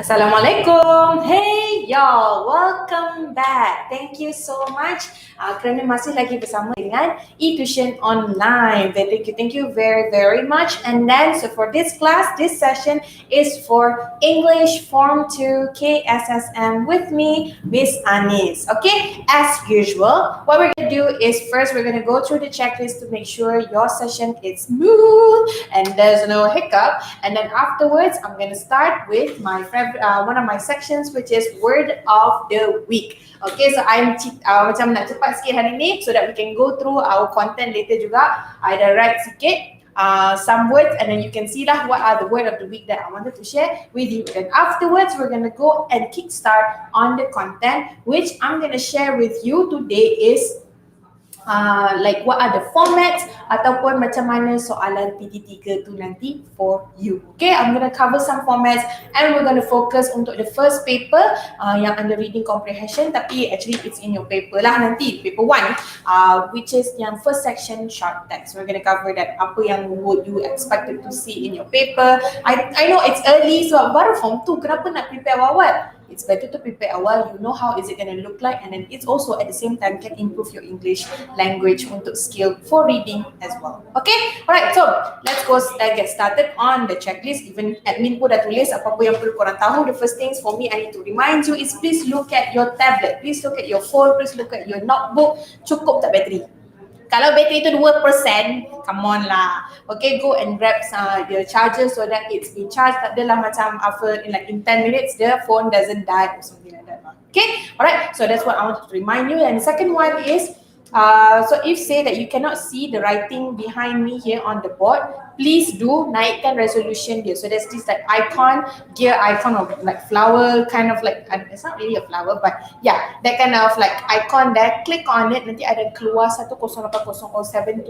Assalamualaikum. Hey y'all, welcome back. Thank you so much kerana masih lagi bersama dengan eTuisyen online. Thank you very much. And then so for this class, this session is for English Form 2 KSSM with me, Miss Anis. Okay, as usual, what we're gonna do is first we're gonna go through the checklist to make sure your session is smooth and there's no hiccup. And then afterwards, I'm gonna start with my one of my sections, which is word of the week. Okay, so I'm macam nak cepat sikit hari ni so that we can go through our content later juga. I dah write sikit some words and then you can see lah what are the word of the week that I wanted to share with you. And afterwards, we're gonna go and kickstart on the content, which I'm gonna share with you today is like what are the formats ataupun macam mana soalan PT3 tu nanti for you. Okay, I'm going to cover some formats and we're going to focus untuk the first paper yang under reading comprehension, tapi actually it's in your paper lah nanti, paper 1, which is yang first section short text. We're going to cover that, apa yang would you expected to see in your paper. I know it's early, so baru form 2, kenapa nak prepare awal? It's better to prepare awal, you know how is it going to look like, and then it's also at the same time can improve your English language untuk skill for reading as well. Okay, alright, so let's go get started on the checklist. Even admin pun dah tulis apa-apa yang perlu korang tahu. The first things for me I need to remind you is please look at your tablet, please look at your phone, please look at your notebook. Cukup tak bateri? Kalau bateri itu 2%, come on lah. Okay, go and grab the charger so that it's in charge. Tak adalah macam after in 10 minutes the phone doesn't die or something like that. Okay, alright. So that's what I want to remind you. And the second one is, so if say that you cannot see the writing behind me here on the board, please do naikkan resolution dia. So there's this like icon, gear icon of like flower, kind of like, it's not really a flower, but yeah, that kind of like icon there. Click on it, nanti ada keluar 108000720,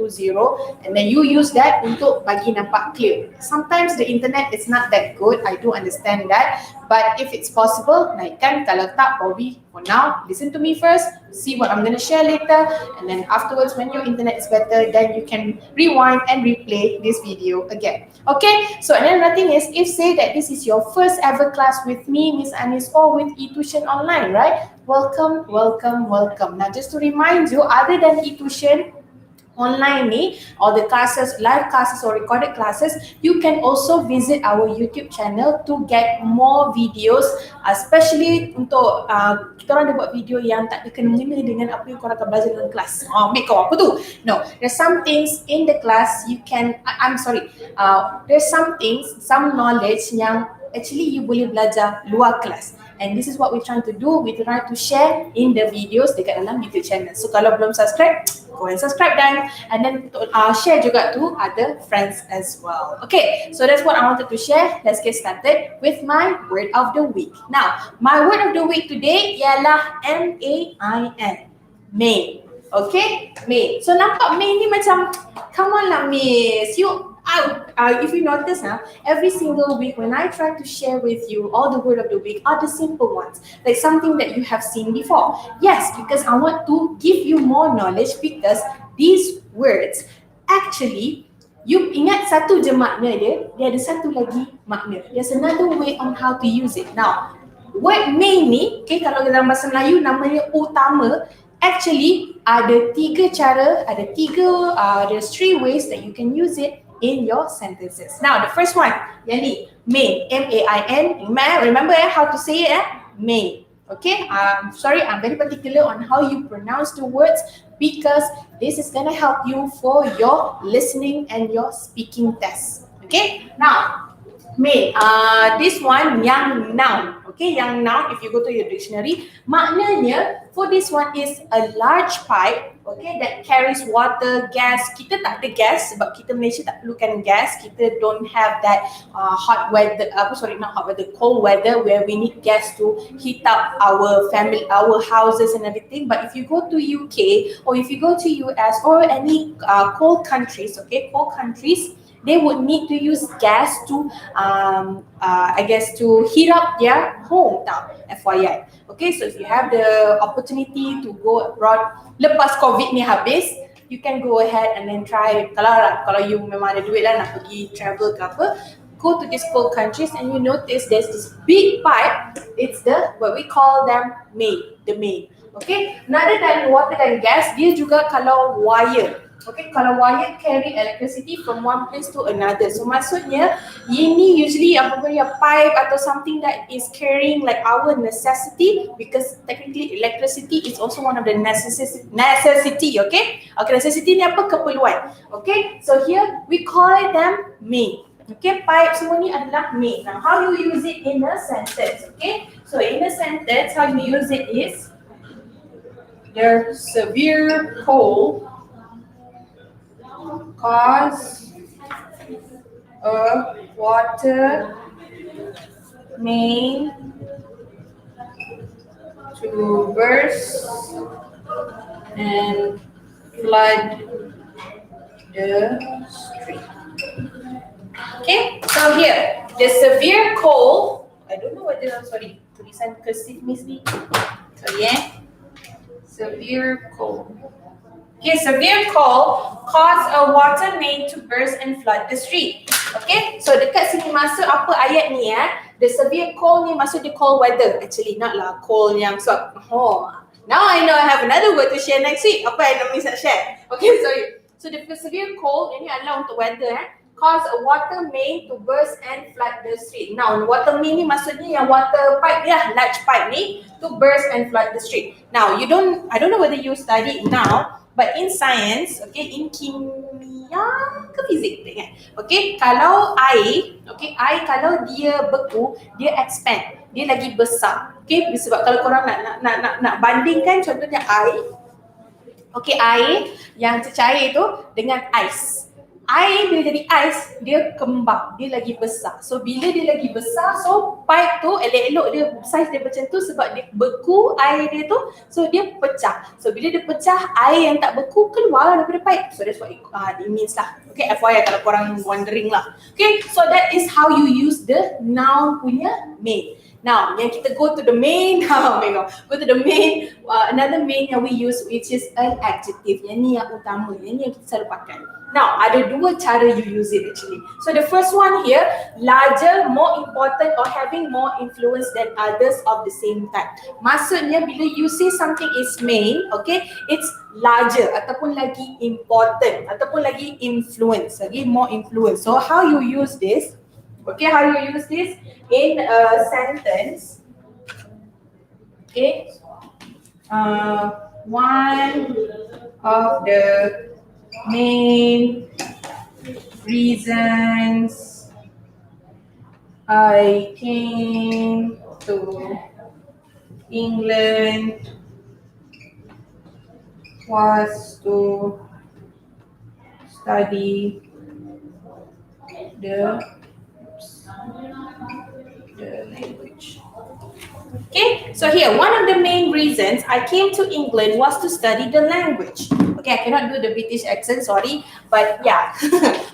and then you use that untuk bagi nampak clear. Sometimes the internet is not that good, I do understand that, but if it's possible, naikkan. Kalau tak, probably for now, listen to me first, see what I'm going to share later, and then afterwards when your internet is better, then you can rewind and replay this video again. Okay, so another thing is, if say that this is your first ever class with me, Miss Anis, or with eTuisyen online, right? Welcome. Now just to remind you, other than eTuisyen online ni, or the classes, live classes or recorded classes, you can also visit our YouTube channel to get more videos, especially untuk kita orang ada buat video yang tak ada kena-mengena dengan apa yang korang akan belajar dalam kelas. Make kau apa tu? No, there's some things in the class you can, there's some things, some knowledge yang actually you boleh belajar luar kelas. And this is what we're trying to do. We're trying to share in the videos dekat dalam YouTube channel. So kalau belum subscribe, go and subscribe dan and then share juga to other friends as well. Okay, so that's what I wanted to share. Let's get started with my word of the week. Now, my word of the week today ialah M-A-I-N. May. Okay, May. So nampak May ni macam, come on lah Miss, if you notice every single week when I try to share with you all the word of the week are the simple ones, like something that you have seen before. Yes, because I want to give you more knowledge, because these words actually, you ingat satu je makna dia ada satu lagi makna. There's another way on how to use it. Now, word may ni, okay, kalau dalam bahasa Melayu namanya utama, actually ada tiga cara, there's 3 ways that you can use it in your sentences. Now, the first one, yani may, M-A-I-N. Remember how to say it, may. Okay, sorry, I'm very particular on how you pronounce the words because this is gonna help you for your listening and your speaking test. Okay, now, may, this one, yang noun. Okay, yang noun, if you go to your dictionary, maknanya for this one is a large pipe, okay, that carries water, gas. Kita tak ada gas sebab kita Malaysia tak perlukan gas. Kita don't have that cold weather where we need gas to heat up our family, our houses and everything. But if you go to UK or if you go to US or any cold countries, they would need to use gas to, to heat up their home, FYI. Okay, so if you have the opportunity to go abroad, lepas COVID ni habis, you can go ahead and then try, kalau you memang ada duit lah nak pergi travel ke apa, go to these cold countries and you notice there's this big pipe. It's the what we call them main, the main. Okay, another than water dan gas, dia juga kalau wire. Okay, kalau wire carry electricity from one place to another. So maksudnya ini usually apa punya pipe atau something that is carrying like our necessity, because technically electricity is also one of the necessity. Okay, necessity ni apa? Keperluan. Okay, so here we call them main. Okay, pipe semua ni adalah main. Now how you use it in a sentence? Okay, so in a sentence how you use it is the severe cold cause a water main to burst and flood the street. Okay, so here the severe cold. I don't know whether tulisan cursive misleading. Sorry, severe cold. Okay, severe cold cause a water main to burst and flood the street. Okay, so dekat sini masuk apa ayat ni ya? The severe cold ni masuk the cold weather. Actually, not lah cold yang now I know I have another word to share next week. Apa yang Naomi nak share? Okay, sorry. So the severe cold ini adalah untuk weather cause a water main to burst and flood the street. Now, water main ni maksudnya yang water pipe ni lah, large pipe ni to burst and flood the street. Now, I don't know whether you study now, but in science, okay, in kimia ke fizik, tak ingat. Okay, kalau air, okay, air kalau dia beku, dia expand, dia lagi besar. Okay, sebab kalau korang nak bandingkan contohnya air, okay, air yang tercair tu dengan ais. Air bila jadi ais, dia kembang, dia lagi besar. So bila dia lagi besar, so pipe tu elok-elok dia size dia macam tu sebab dia beku air dia tu, so dia pecah. So bila dia pecah, air yang tak beku keluar daripada pipe. So that's what it means lah. Okay, FYI kalau korang wondering lah. Okay, so that is how you use the noun punya main. Now, yang kita go to the main, go to the main, another main yang we use which is an adjective. Yang ni yang utama, yang ni yang kita selalu pakai. Now, ada dua cara you use it actually. So the first one here, larger, more important or having more influence than others of the same type. Maksudnya bila you say something is main, okay, it's larger ataupun lagi important ataupun lagi influence, lagi more influence. So how you use this? Okay, how you use this in a sentence? Okay, one of the main reasons I came to England was to study the language. Okay, so here one of the main reasons I came to England was to study the language. Okay, I cannot do the British accent, sorry, but yeah.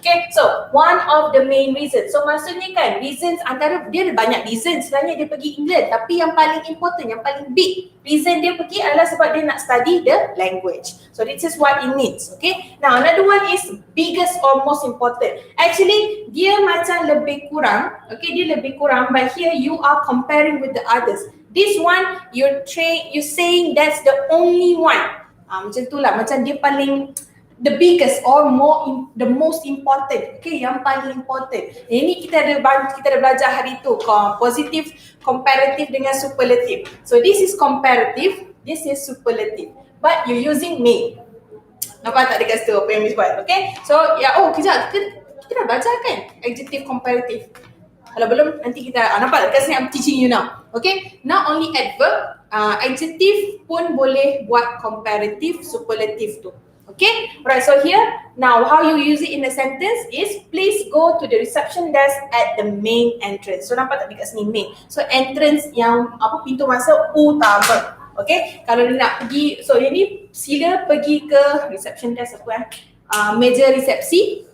Okay, so one of the main reasons. So maksudnya kan, reasons antara dia ada banyak reason sebenarnya dia pergi England, tapi yang paling important, yang paling big reason dia pergi adalah sebab dia nak study the language. So this is what it means. Okay, now another one is biggest or most important. Actually dia macam lebih kurang, okay, dia lebih kurang, but here you are comparing with the others. This one you're saying that's the only one. Macam tu lah, macam dia paling the biggest or the most important. Okay, yang paling important. Ini kita ada belajar hari tu, positive, comparative dengan superlative. So this is comparative, this is superlative, but you're using main. Nampak tak dekat situ apa yang Miss buat? Okay, so ya, kejap, kita dah belajar kan adjective comparative. Kalau belum nanti kita nampak dekat sini I'm teaching you now. Okay, not only adverb, adjective pun boleh buat comparative, superlative tu. Okay, right, so here now how you use it in a sentence is please go to the reception desk at the main entrance. So nampak tak dekat sini main? So entrance yang pintu masuk utama. Okay, kalau dia nak pergi, so yang ni sila pergi ke reception desk meja resepsi.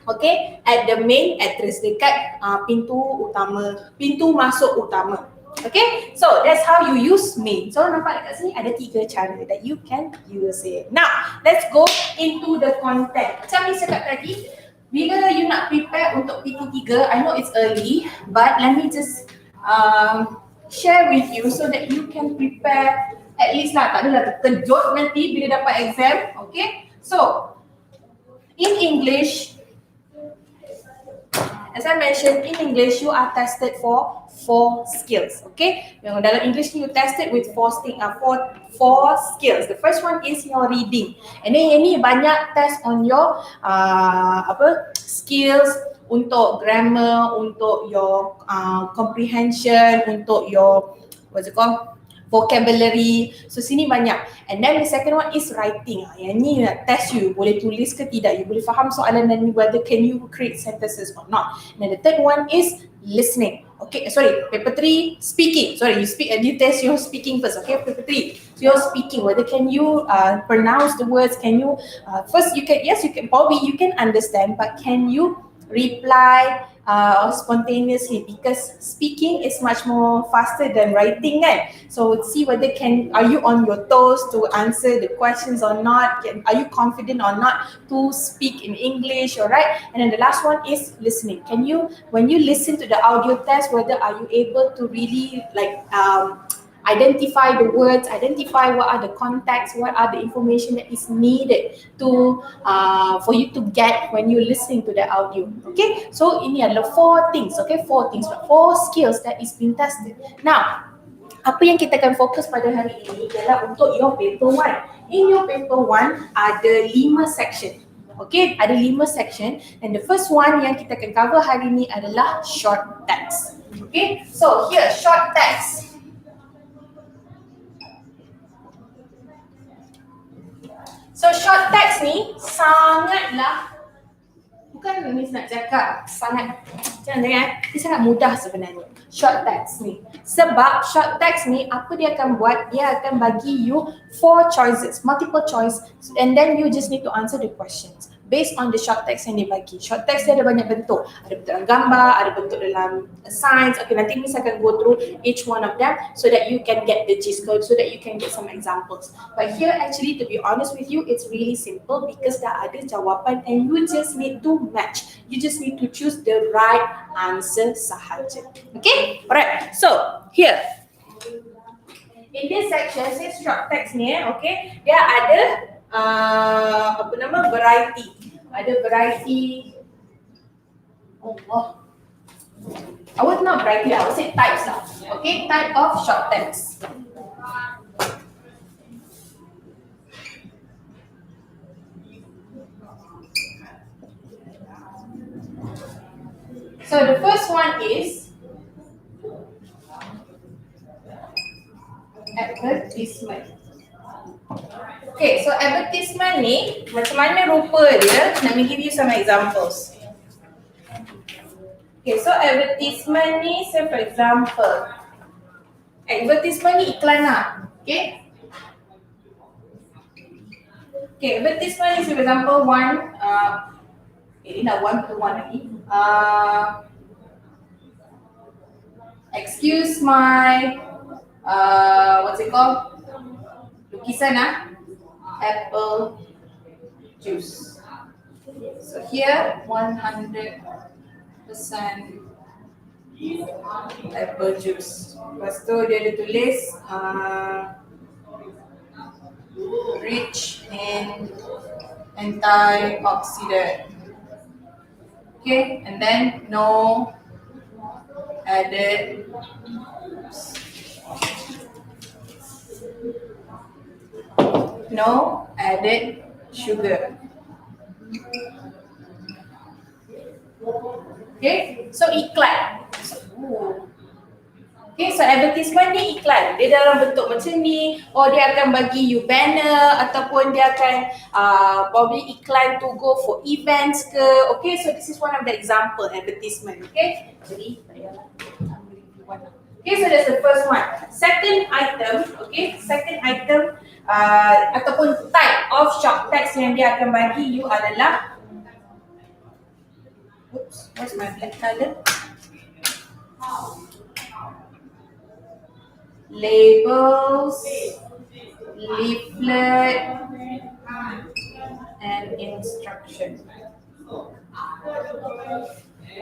Okay, at the main address, dekat pintu utama, pintu masuk utama. Okay, so that's how you use main. So nampak dekat sini ada 3 cara that you can use it. Now, let's go into the content. Macam ni cakap tadi, bila you nak prepare untuk PT3, I know it's early, but let me just share with you so that you can prepare at least lah, tak adalah terkejut nanti bila dapat exam, okay? So, in English, as I mentioned, in English you are tested for 4 skills, okay? Yang dalam English you tested with 4 skills. The first one is your reading, and then ini banyak test on your skills untuk grammar, untuk your comprehension, untuk your what's it called, vocabulary. So sini banyak. And then the second one is writing. Yang ni nak test you, boleh tulis ke tidak, you boleh faham soalan dan whether can you create sentences or not. And then the third one is listening. Okay, sorry, paper 3, speaking. Sorry, you speak and you test your speaking first, okay? Paper 3, so your speaking, whether can you pronounce the words, can you, first you can, yes you can, probably you can understand, but can you reply spontaneously, because speaking is much more faster than writing, kan? So see whether are you on your toes to answer the questions or not, are you confident or not to speak in English, alright? And then the last one is listening. Can you, when you listen to the audio test, whether are you able to really like identify the words, identify what are the context, what are the information that is needed to for you to get when you're listening to the audio. Okay, so ini adalah 4 things, okay, 4 skills that is being tested. Now, apa yang kita akan fokus pada hari ini adalah untuk your paper 1. In your paper 1 ada 5 section. Okay, ada 5 section, and the first one yang kita akan cover hari ini adalah short text. Okay, so here short text. So short text ni sangatlah, bukan ni nak cakap sangat, jangan, dia sangat mudah sebenarnya short text ni. Sebab short text ni apa dia akan buat, dia akan bagi you 4 choices, multiple choice, and then you just need to answer the questions based on the short text yang dia bagi. Short text dia ada banyak bentuk, ada bentuk dalam gambar, ada bentuk dalam science. Okay, nanti Miss akan go through each one of them so that you can get the gist code, so that you can get some examples. But here actually, to be honest with you, it's really simple because dah ada jawapan and you just need to match. You just need to choose the right answer sahaja. Okay, alright. So here, in this section, say short text ni, okay, dia ada variety. Ada variety. Allah. I would not variety, I would say types lah. Okay, type of short text. So the first one is advertisement. Okay, so advertisement ni macam mana rupa dia? Let me give you some examples. Okay, so advertisement ni, say for example, advertisement ni iklan lah. Okay. Okay, advertisement ni, say for example, ini dah one to one lagi. Excuse my, what's it called? Lukisan apple juice. So here 100% apple juice. Lepas tu dia ada tulis rich in antioxidant. Okay, and then no added sugar. Okay, so iklan. Okay, so advertisement ni iklan. Dia dalam bentuk macam ni, or dia akan bagi you banner, ataupun dia akan probably iklan to go for events ke. Okay, so this is one of the example advertisement. Okay, jadi okay, so that's the first one. Second item, okay, ataupun type of short text yang dia akan bagi you adalah, oops, where's my black color? Labels, leaflet, and instruction.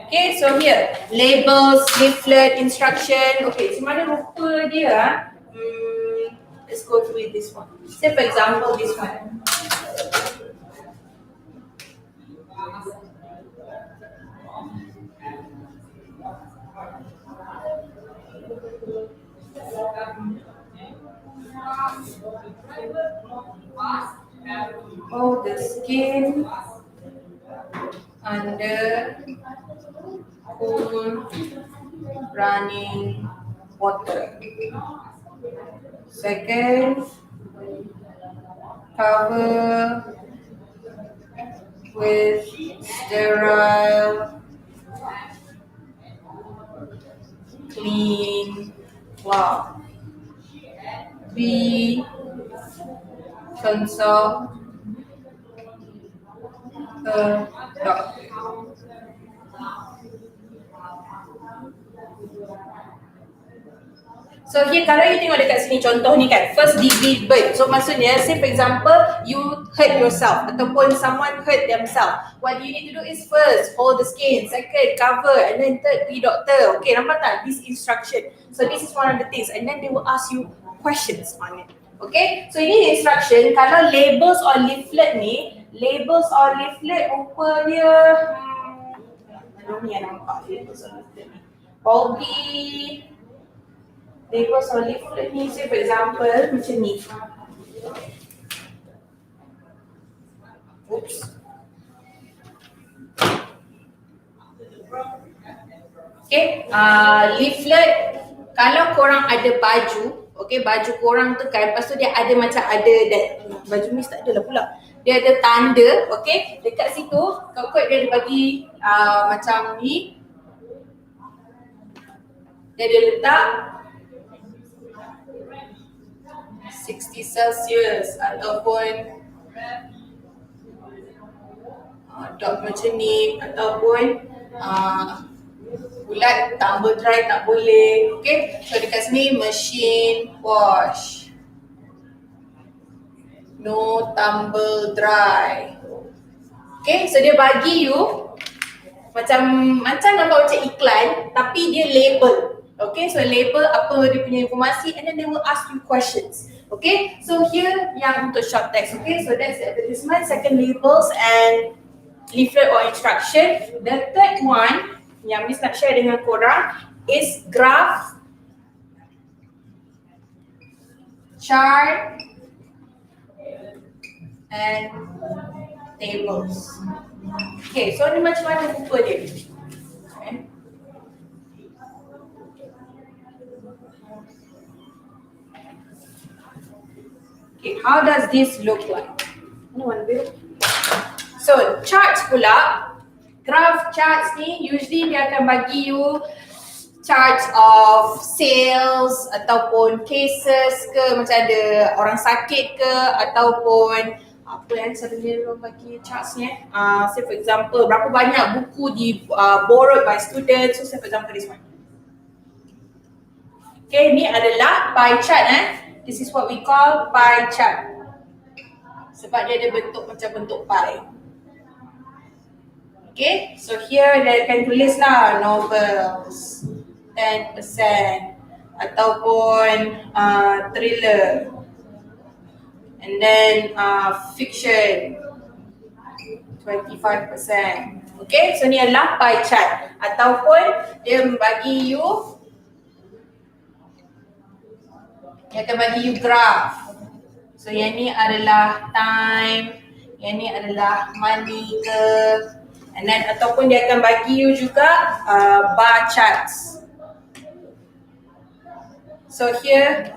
Okay, so here labels, leaflet, instruction. Okay, so mana rupa dia? Let's go through this one. Say for example, this one. Oh, the skin under cool running water. Second, cover with sterile, clean cloth. B, consult a doctor. So here kalau you tengok dekat sini contoh ni kan, first degree burn. So maksudnya say for example you hurt yourself ataupun someone hurt themselves. What you need to do is first hold the skin, second cover, and then third be doctor. Okay, nampak tak this instruction? So this is one of the things, and then they will ask you questions on it. Okay, so ini instruction. Kalau labels or leaflet ni, labels or leaflet rupa dia mana ni yang nampak labels or leaflet ni? Probably labels or leaflet ni, say for example macam ni. Oops. Okay, leaflet kalau korang ada baju, okay, baju korang tu kan, lepas tu dia ada macam ada baju ni tak ada lah pula. Dia ada tanda, okay, dekat situ kot dia ada bagi macam ni. Dia ada letak 60 Celsius ataupun dot macam ni, ataupun bulat tumble dry tak boleh. Okay, so dekat sini machine wash, no tumble dry. Okay, so dia bagi you macam nampak macam iklan tapi dia label. Okay, so label apa dia punya informasi, and then they will ask you questions. Okay, so here yang untuk short text. Okay, so that's the advertisement. Second, labels and leaflet or instruction. The third one yang Miss nak share dengan korang is graph, chart and tables. Okay, so ni macam mana rupa dia? Okay, how does this look like? So, charts pula, graph charts ni usually dia akan bagi you charts of sales ataupun cases ke, macam ada orang sakit ke, ataupun apa yang selalunya orang bagi charts ni say for example berapa banyak buku di borrowed by students. So say for example this one. Okay, ni adalah pie chart This is what we call pie chart. Sebab dia ada bentuk macam bentuk pie. Okay, so here dia akan tulis lah novels 10% ataupun thriller, and then fiction 25%. Okay, so ni adalah pie chart ataupun dia bagi you, dia akan bagi you graph. So yang ni adalah time, yang ni adalah money ke, and then ataupun dia akan bagi you juga bar charts. So here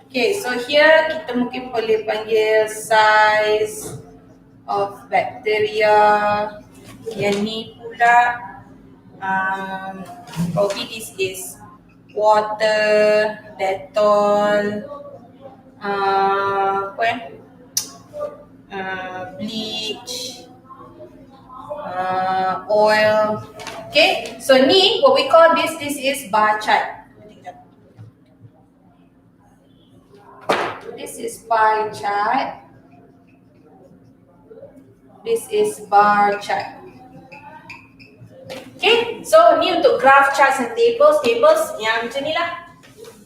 okay, so here kita mungkin boleh panggil size of bacteria. Yang ni pula probably this is water, Dettol, bleach, oil. Okay, so ni what we call this is bar chart. This is pie chart. This is bar chart. Okay, so ni untuk graph, charts and tables. Tables yang macam ni lah.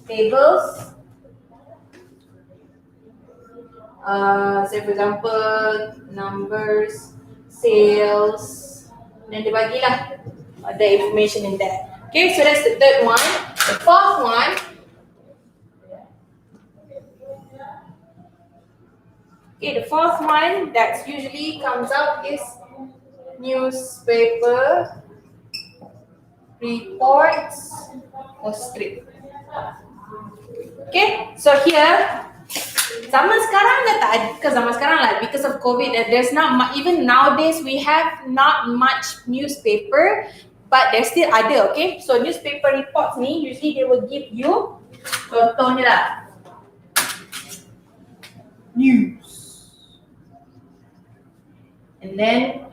Tables. Say for example, numbers, sales, then dia bagilah the information in there. Okay, so that's the third one. The fourth one, the fourth one that usually comes out is newspaper, reports, or strip. Okay, so here, zaman sekarang dah tak ada, ke zaman sekarang lah, because of COVID, there's not much, even nowadays we have not much newspaper, but there's still ada, okay? So newspaper reports ni, usually they will give you, contohnya lah, news. And then,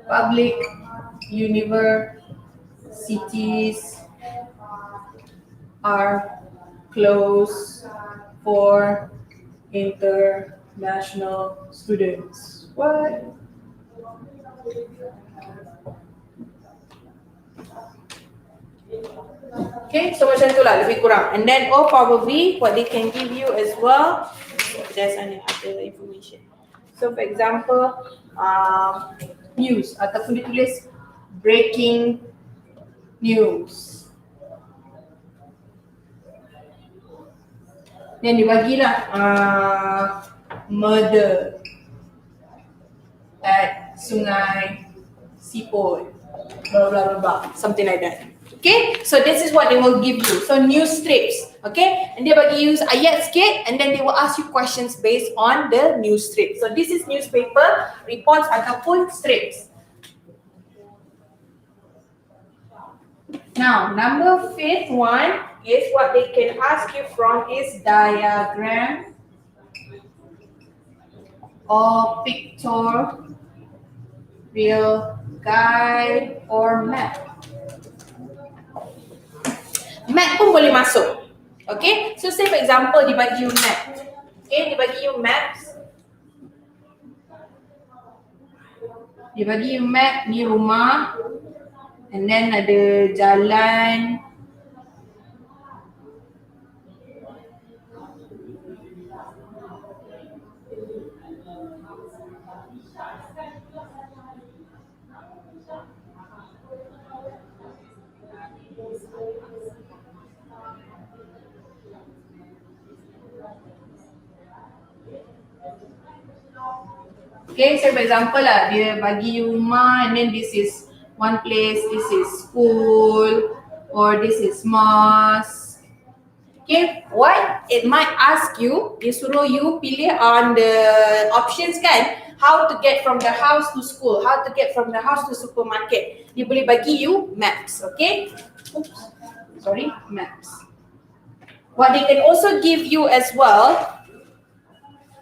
public universities are closed for international students. What? Okay, so macam tu lah, lebih kurang. And then, probably what they can give you as well, there's any other information. So for example, news ataupun ditulis breaking news. Then dibagilah murder at Sungai Sipol, blah blah blah blah, something like that. Okay, so this is what they will give you. So news strips, okay, and dia bagi you ayat sikit, and then they will ask you questions based on the news strip. So this is newspaper, reports ataupun strips. Now, number fifth one is what they can ask you from is diagram or pictorial guide or map. Map pun boleh masuk. Okay, so say for example dia bagi you map. Okay, dia bagi you maps. Dia bagi you map, ni rumah. And then ada jalan. Okay, so for example lah, dia bagi you rumah and then this is one place, this is school or this is mosque. Okay, what it might ask you, dia suruh you pilih on the options kan, how to get from the house to school, how to get from the house to supermarket. Dia boleh bagi you maps, okay? Maps. What they can also give you as well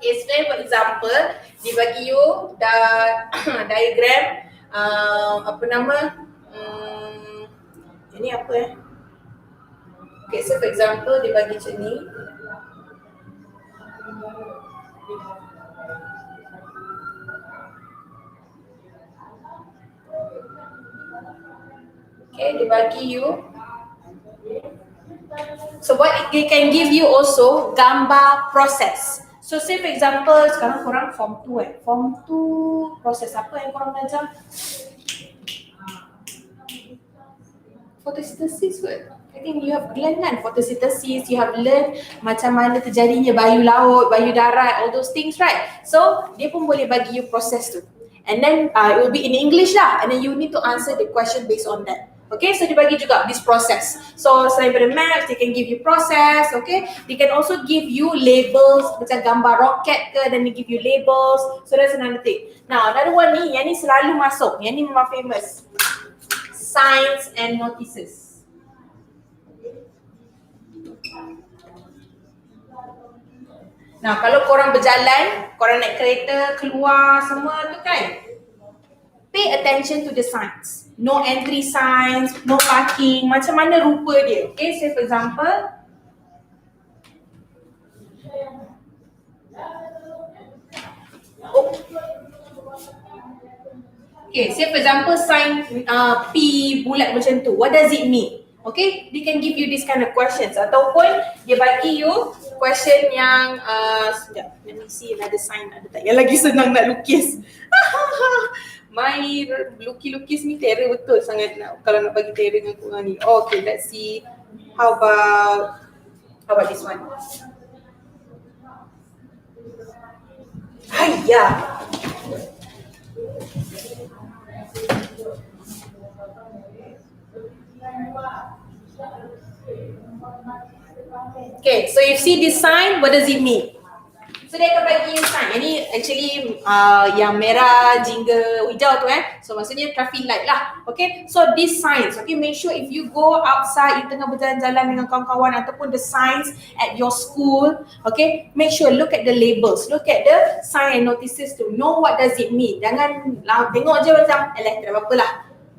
is, for example, dia bagi you diagram, apa nama, ini apa okay, so for example dia bagi macam ni. Okay, dia bagi you. So what they can give you also, gambar proses. So say for example, sekarang korang form 2 Form 2 proses apa yang korang belajar? Photosynthesis kot. I think you have learned kan photosynthesis, you have learned macam mana terjadinya bayu laut, bayu darat, all those things, right? So dia pun boleh bagi you proses tu. And then it will be in English lah, and then you need to answer the question based on that. Okay, so dia bagi juga this process. So selain daripada maps, they can give you process, okay? They can also give you labels, macam gambar roket ke, then they give you labels. So that's another thing. Now, another one ni, yang ni selalu masuk, yang ni memang famous. Signs and notices. Nah, kalau korang berjalan, korang naik kereta, keluar semua tu kan, pay attention to the signs. No entry signs, no parking, macam mana rupa dia. Okay, say for example, Okay, say for example sign P bulat macam tu. What does it mean? Okay, they can give you this kind of questions. Ataupun dia bagi you question yang sekejap, let me see another sign ada tak yang lagi senang nak lukis. My lukis ni terror betul sangat nak, kalau nak bagi terror dengan korang ni. Okay, let's see. How about this one? Hayya. Okay, so you see this sign, what does it mean? So dia akan bagi you sign. Yang ni actually yang merah, jingga, hijau tu So maksudnya traffic light lah. Okay, so these signs, okay, make sure if you go outside, you tengah berjalan-jalan dengan kawan-kawan ataupun the signs at your school, okay, make sure look at the labels, look at the sign and notices to know what does it mean. Jangan tengok je macam tak ada apa-apa lah.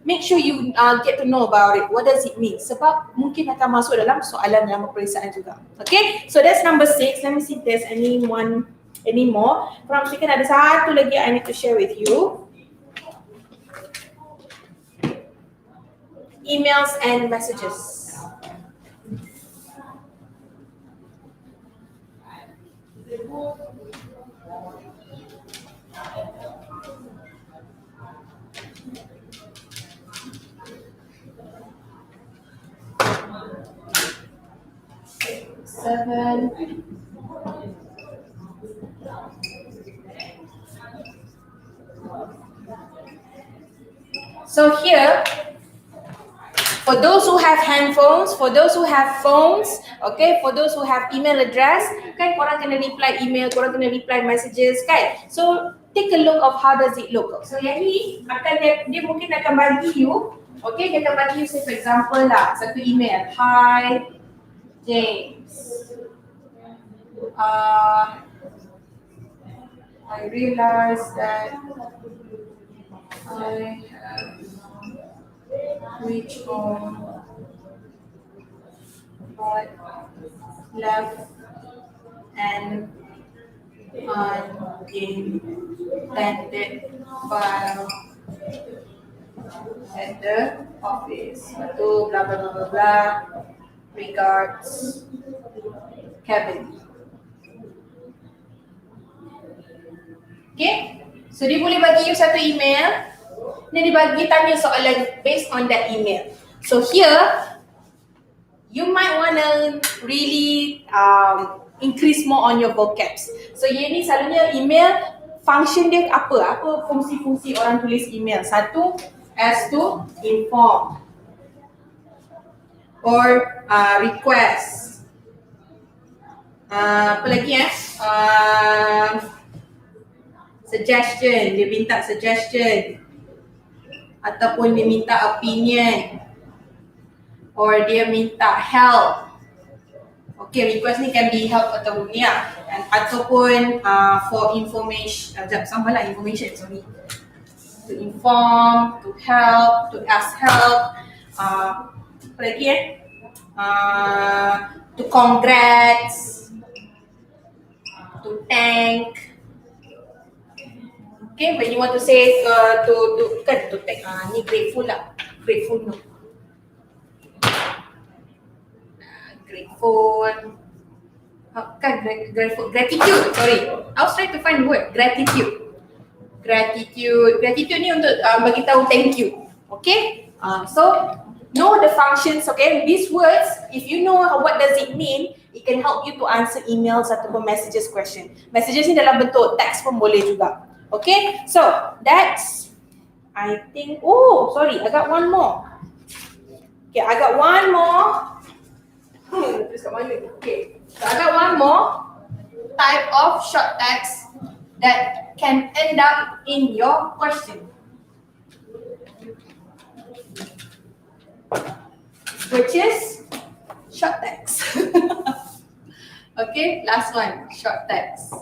Make sure you get to know about it. What does it mean? Sebab mungkin akan masuk dalam soalan dalam peperiksaan juga. Okay, so that's number 6. Let me see if there's any more. From second ada satu lagi I need to share with you. Emails and messages. Seven. So here, for those who have handphones, for those who have phones, okay, for those who have email address, kan korang kena reply email, korang kena reply messages, kan? So take a look of how does it look. So yang ni dia mungkin akan bagi you, okay, dia akan bagi you say for example lah, satu email. Hi James, I realize that I have reached home but left an unintended file at the office. Itu blah blah blah blah blah. Regards, Kevin. Okay, so dia boleh bagi you satu email, dan dia bagi tanya soalan based on that email. So here, you might wanna really increase more on your vocabs. So yang ni selalunya email, function dia apa fungsi-fungsi orang tulis email. Satu, as to inform or request. Apa lagi suggestion, dia minta suggestion ataupun dia minta opinion or dia minta help. Okay, request ni can be help ataupun ataupun for information, information, sorry. To inform, to help, to ask help, apa lagi to congrats, to thank. Okay, when you want to say to thank, ni grateful lah, grateful no. Grateful, gratitude, sorry. I was trying to find the word, gratitude. Gratitude ni untuk bagi tahu thank you. Okay, so know the functions, okay? These words, if you know what does it mean, it can help you to answer emails ataupun messages question. Messages ni dalam bentuk teks pun boleh juga. Okay, so that's, I think, I got one more. Okay, I got one more. Okay, so I got one more type of short text that can end up in your question, which is short text. Okay, last one, short text.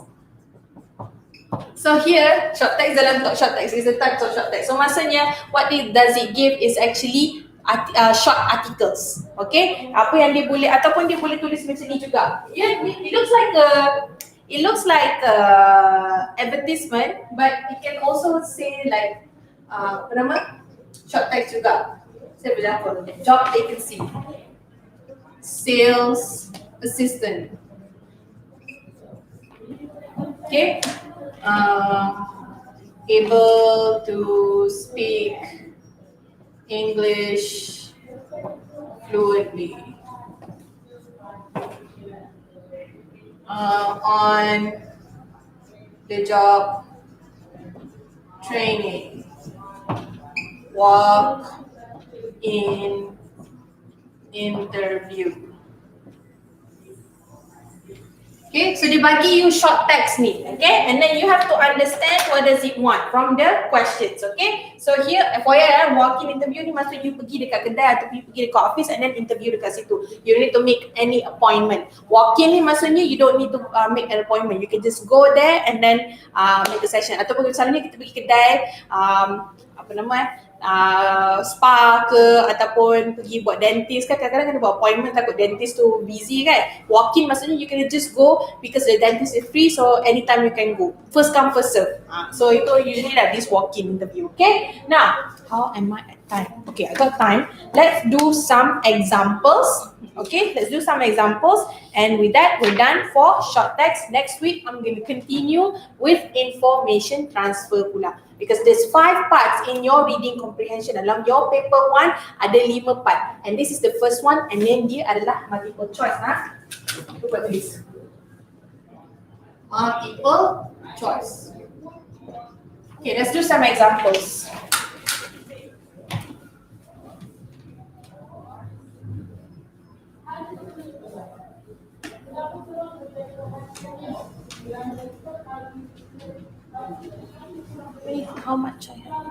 So here, short text dalam short text is a type of short text. So maksudnya, what does it give is actually short articles. Okay, apa yang dia boleh, ataupun dia boleh tulis macam ni juga. It looks like It looks like advertisement, but it can also say like apa nama? Short text juga. Saya berjangkau. Job vacancy. Sales assistant. Okay. Able to speak English fluently. On the job training. Walk in interview. Okay, so dia bagi you short text ni, okay, and then you have to understand what does it want from the questions, okay. So here, FYI, walk-in interview ni maksud you pergi dekat kedai atau pergi dekat office and then interview dekat situ. You don't need to make any appointment. Walk-in ni maksudnya you don't need to make an appointment. You can just go there and then make a session. Ataupun misalnya kita pergi kedai, apa nama spa ke ataupun pergi buat dentist kan, kadang-kadang kena buat appointment, takut dentist tu busy kan. Walk-in maksudnya you can just go because the dentist is free, so anytime you can go. First come first serve. So itu usually like this walk-in interview. Okay, now how am I at time? Okay, I got time. Let's do some examples. Okay, let's do some examples, and with that we're done for short text. Next week I'm going to continue with information transfer pula, because there's 5 parts in your reading comprehension. Dalam your paper 1 ada 5 part, and this is the first one, and then dia adalah multiple choice. Buat tulis multiple choice. Okay, let's do some examples. How much I have?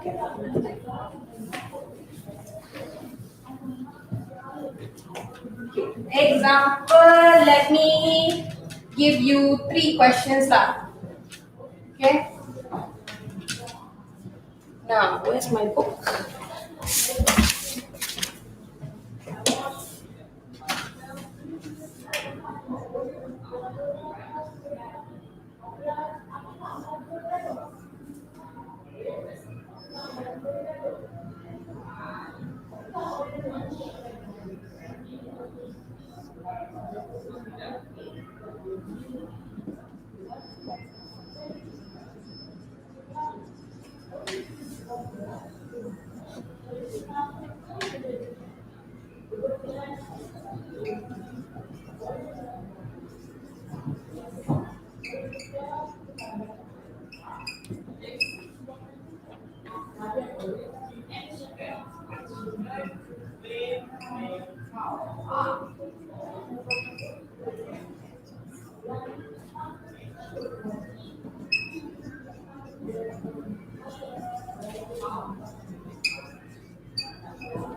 Okay. Example, let me give you 3 questions lah. Okay. Now, where's my book?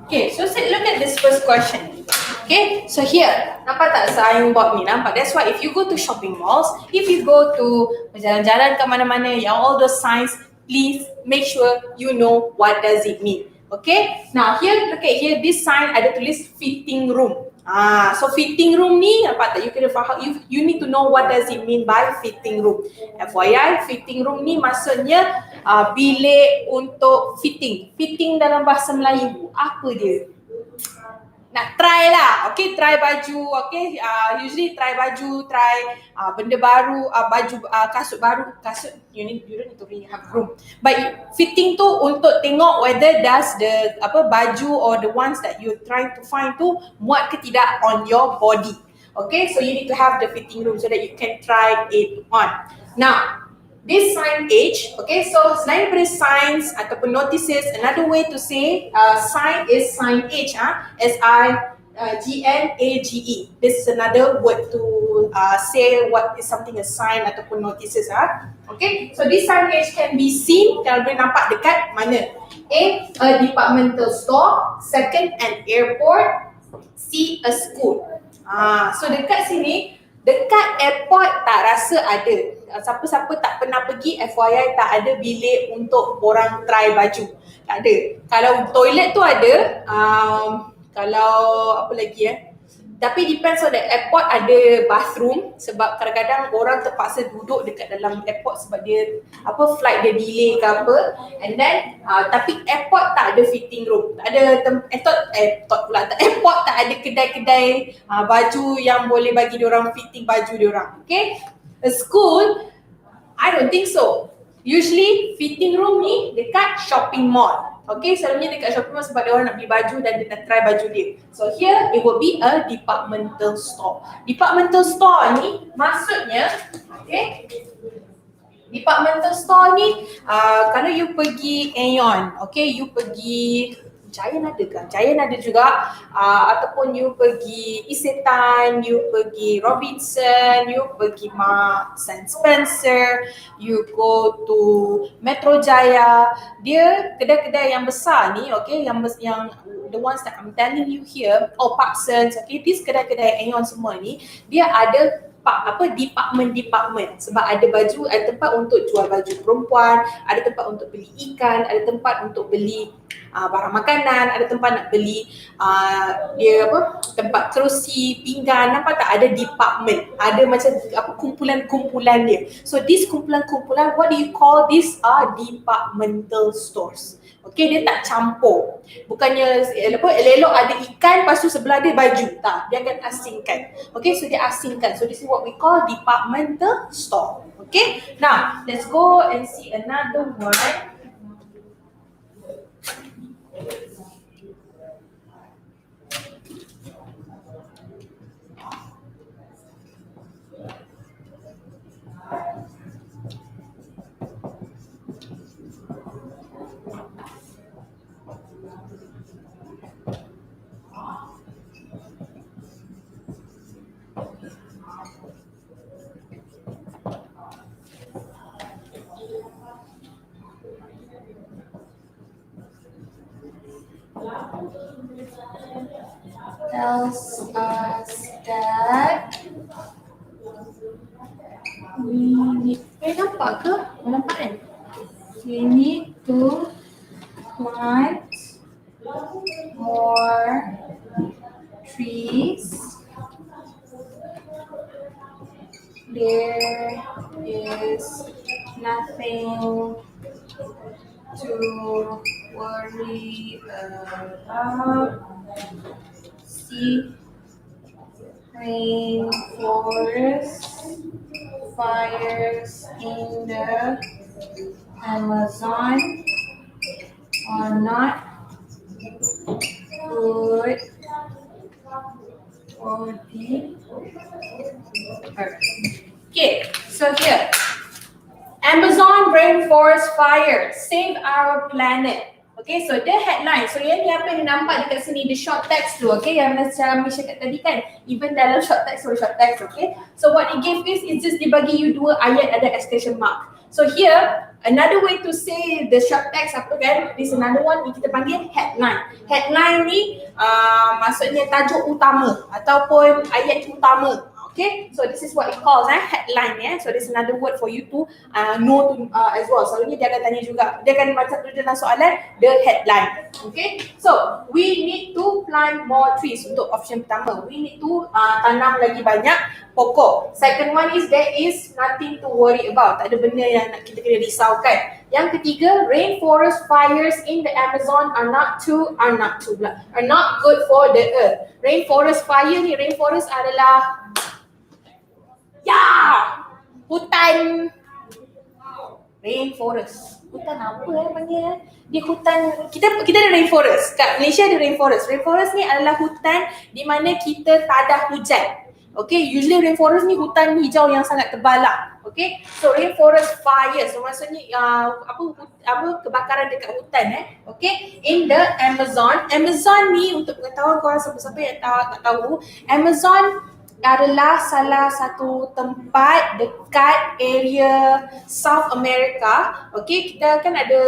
Okay, so look at this first question. Okay, so here, nampak tak signboard ni? Nampak? That's why if you go to shopping malls, if you go to berjalan-jalan ke mana-mana, yang all those signs, please make sure you know what does it mean. Okay, now here, look at here, this sign ada tulis fitting room. So fitting room ni, nampak tak? You kena faham, you need to know what does it mean by fitting room. FYI, fitting room ni maksudnya bilik untuk fitting. Fitting dalam bahasa Melayu, apa dia? Nak try lah, okay, try baju, okay, usually try baju, try benda baru, baju, kasut baru, kasut, you don't need to really have room. But fitting tu untuk tengok whether does the baju or the ones that you're trying to find tu muat ke tidak on your body. Okay, so you need to have the fitting room so that you can try it on. Now, this signage, okay, so selain daripada signs ataupun notices, another way to say sign is signage, S-I-G-N-A-G-E. This is another word to say what is something a sign ataupun notices. Okay, so this signage can be seen, kalau boleh nampak dekat mana? A departmental store. Second, an airport. C, a school. So dekat sini, dekat airport tak rasa ada. Siapa-siapa tak pernah pergi, FYI, tak ada bilik untuk orang try baju. Tak ada. Kalau toilet tu ada, kalau apa lagi Tapi depends on the airport, ada bathroom sebab kadang-kadang orang terpaksa duduk dekat dalam airport sebab dia flight dia delay ke apa. And then tapi airport tak ada fitting room. Tak ada airport tak ada kedai-kedai baju yang boleh bagi diorang fitting baju diorang. Okay? A school, I don't think so. Usually fitting room ni dekat shopping mall. Okay, selalunya dekat shopping mall sebab dia orang nak beli baju dan dia nak try baju dia. So here it will be a departmental store. Departmental store ni maksudnya, okay, departmental store ni kalau you pergi Aeon, okay, you pergi Giant ada kan? Giant ada juga, ataupun you pergi Isetan, you pergi Robinson, you pergi Marks and Spencer, you go to Metro Jaya. Dia kedai-kedai yang besar ni, okay, yang the ones that I'm telling you here, Parsons, okay, these kedai-kedai Aeon semua ni, dia ada department sebab ada baju, ada tempat untuk jual baju perempuan, ada tempat untuk beli ikan, ada tempat untuk beli barang makanan, ada tempat nak beli tempat kerusi, pinggan, nampak tak, ada department, ada macam kumpulan-kumpulan dia. So this kumpulan-kumpulan, what do you call this? Departmental stores. Okay, dia tak campur. Bukannya elok-elok ada ikan, lepas tu sebelah dia baju. Tak, dia akan asingkan. Okay, so dia asingkan. So this is what we call departmental store. Okay, now let's go and see another one. Tells us that we need, nampak ke? Nampak kan? We need to plant more trees. There is nothing to worry about. See rainforest fires in the Amazon are not good for the earth. Okay, so here, Amazon rainforest fire, save our planet. Okay, so the headline. So yang ni apa yang nampak dekat sini, the short text tu, okay, yang macam Misha kat tadi kan, even dalam short text, okay. So what it gave is just dia bagi you dua ayat ada exclamation mark. So here, another way to say the short text apa kan, this another one ni kita panggil headline. Headline ni maksudnya tajuk utama ataupun ayat utama. Okay, so this is what it calls headline, yeah. So this is another word for you to know to, as well. Selalunya dia akan tanya juga, dia akan macam tu dalam soalan, the headline. Okay, so we need to plant more trees untuk option pertama. We need to tanam lagi banyak pokok. Second one is there is nothing to worry about. Tak ada benda yang nak kita kena risaukan. Yang ketiga, rainforest fires in the Amazon are not good for the earth. Rainforest fire ni, rainforest adalah hutan. Rainforest. Hutan apa panggil? Di hutan, kita ada rainforest. Kat Malaysia ada rainforest. Rainforest ni adalah hutan di mana kita tak ada hujan. Okay, usually rainforest ni hutan hijau yang sangat tebal lah. Okay, so rainforest fire, so maksudnya kebakaran dekat hutan okay, in the Amazon. Amazon ni untuk pengetahuan korang siapa-siapa yang tak tahu, Amazon adalah salah satu tempat dekat area South America. Okay, kita kan ada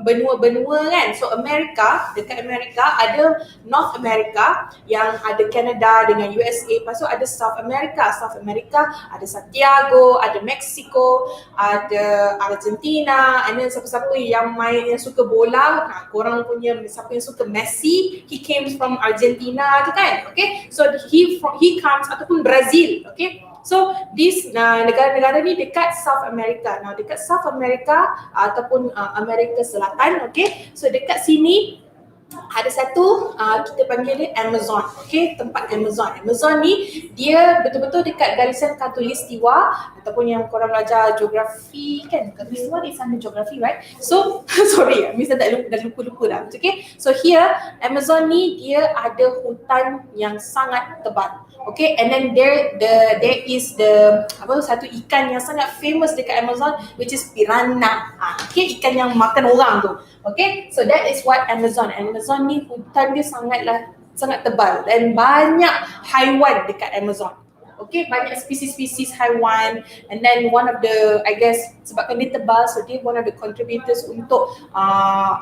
benua-benua kan. So Amerika, dekat Amerika ada North America yang ada Canada dengan USA. Lepas tu ada South America. South America ada Santiago, ada Mexico, ada Argentina, and then siapa-siapa yang main yang suka bola, korang punya siapa yang suka Messi, he came from Argentina tu kan. Okay, so he comes, ataupun Brazil. Okay, so this negara-negara ni dekat South America. Now dekat South America ataupun Amerika Selatan, okay, so dekat sini ada satu kita panggil dia Amazon. Okay, tempat Amazon. Amazon ni dia betul-betul dekat garisan khatulistiwa, ataupun yang korang belajar geografi kan, khatulistiwa is under geografi, right? So sorry, Miss dah lupa dah. Okay, so here Amazon ni dia ada hutan yang sangat tebal. Okay, and then there is satu ikan yang sangat famous dekat Amazon, which is piranha. Okay, ikan yang makan orang tu. Okay, so that is what Amazon. Amazon ni hutan dia sangat tebal dan banyak haiwan dekat Amazon. Okay, banyak spesies-spesies haiwan, and then one of the, I guess sebabkan dia tebal, so dia one of the contributors untuk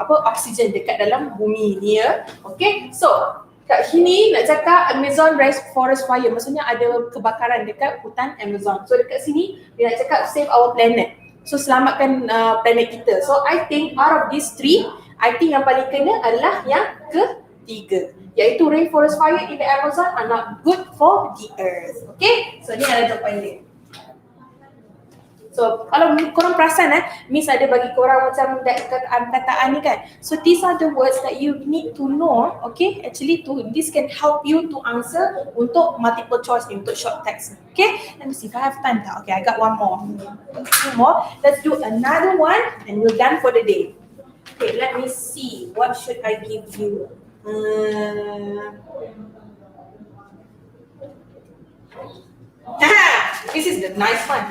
oksigen dekat dalam bumi ni ya. Okay, so kat sini nak cakap Amazon forest fire, maksudnya ada kebakaran dekat hutan Amazon. So dekat sini dia nak cakap save our planet. So selamatkan planet kita. So I think out of these three, I think yang paling kena adalah yang ketiga, iaitu rainforest fire in the Amazon are not good for the earth. Okay, so ni adalah jawapan dia. So kalau korang perasan Miss ada bagi korang macam kataan ni kan. So these are the words that you need to know. Okay, actually this can help you to answer untuk multiple choice ni, untuk short text. Okay, let me see if I have time. Okay, I got one more. Let's do another one and we're done for the day. Okay, let me see. What should I give you? This is the nice one.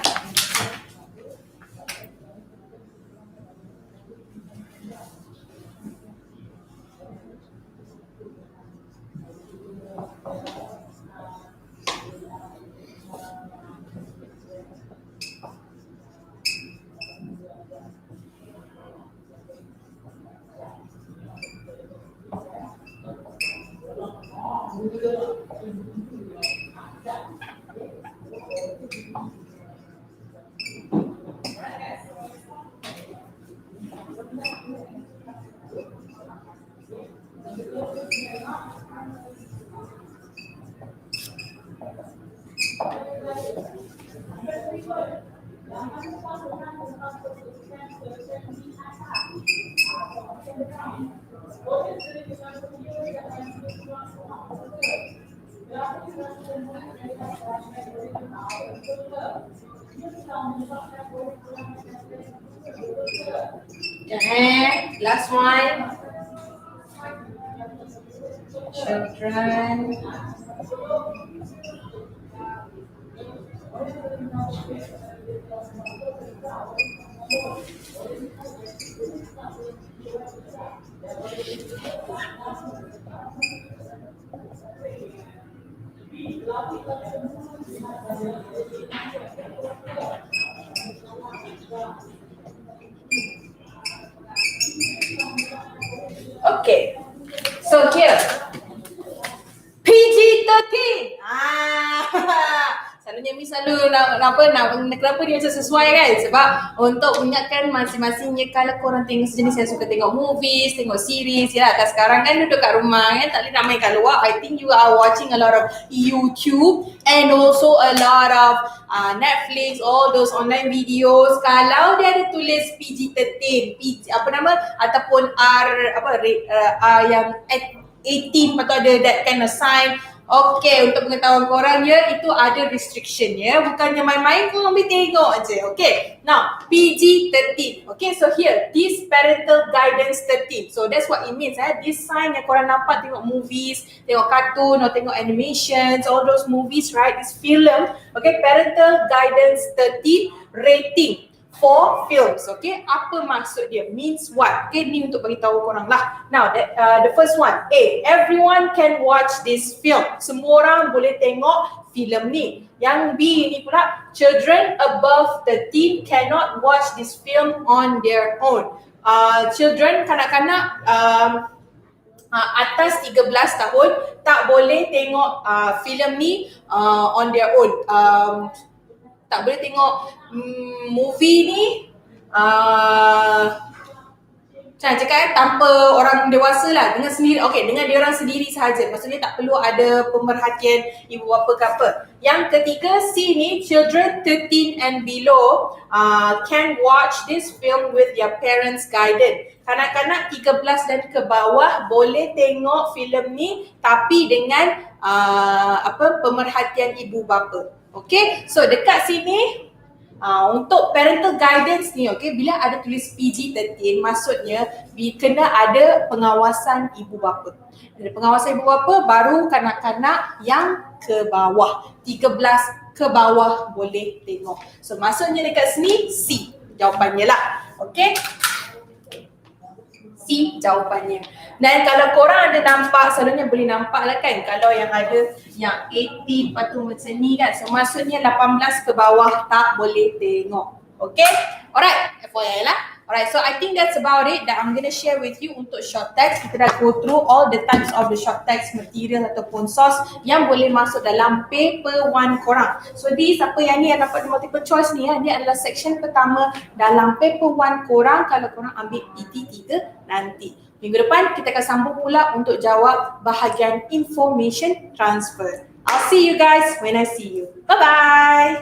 Last one. Children. Okay, so here PG-13. Selalunya Miss selalu kenapa dia macam sesuai kan, sebab untuk mengingatkan masing-masingnya. Kalau korang tengok sejenis yang suka tengok movies, tengok series ya kan, sekarang kan duduk kat rumah kan, tak boleh nak main kat luar. I think you are watching a lot of YouTube and also a lot of Netflix, all those online videos. Kalau dia ada tulis PG-13, ataupun R yang 18 atau ada that kind of sign. Okay, untuk pengetahuan korang ya, itu ada restriction ya, bukannya main-main kau ambil tengok je. Okay, now PG-13. Okay, so here this parental guidance 13. So that's what it means this sign yang korang nampak tengok movies, tengok kartun atau tengok animations, all those movies, right, this film. Okay, parental guidance 13 rating for films. Okay, apa maksud dia? Means what? Okay, ni untuk bagi tahu korang lah. Now, the first one, A, everyone can watch this film. Semua orang boleh tengok filem ni. Yang B ni pula, children above 13 cannot watch this film on their own. Children, kanak-kanak atas 13 tahun tak boleh tengok filem ni on their own. Tak boleh tengok movie ni macam cakap tanpa orang dewasa lah, dengan sendiri, okay, dengan dia orang sendiri sahaja. Maksudnya tak perlu ada pemerhatian ibu bapa ke apa. Yang ketiga, C ni, children 13 and below can watch this film with their parents guided. Kanak-kanak 13 dan ke bawah boleh tengok filem ni tapi dengan pemerhatian ibu bapa. Okay, so dekat sini untuk parental guidance ni, okay, bila ada tulis PG-13, maksudnya kena ada pengawasan ibu bapa. Ada pengawasan ibu bapa, baru kanak-kanak yang ke bawah, 13 ke bawah boleh tengok. So maksudnya dekat sini C jawapannya lah. Okay, C jawapannya. Dan kalau korang ada nampak, selalunya boleh nampak lah kan, kalau yang ada yang 18 lepas tu macam ni kan, so maksudnya 18 ke bawah tak boleh tengok. Okay, alright, FYI lah. Alright, so I think that's about it that I'm gonna share with you untuk short text. Kita dah go through all the types of the short text material ataupun source yang boleh masuk dalam paper 1 korang. So di siapa yang ni yang dapat multiple choice ni, ni adalah section pertama dalam paper 1 korang kalau korang ambil PT3 nanti. Minggu depan kita akan sambung pula untuk jawab bahagian information transfer. I'll see you guys when I see you. Bye-bye.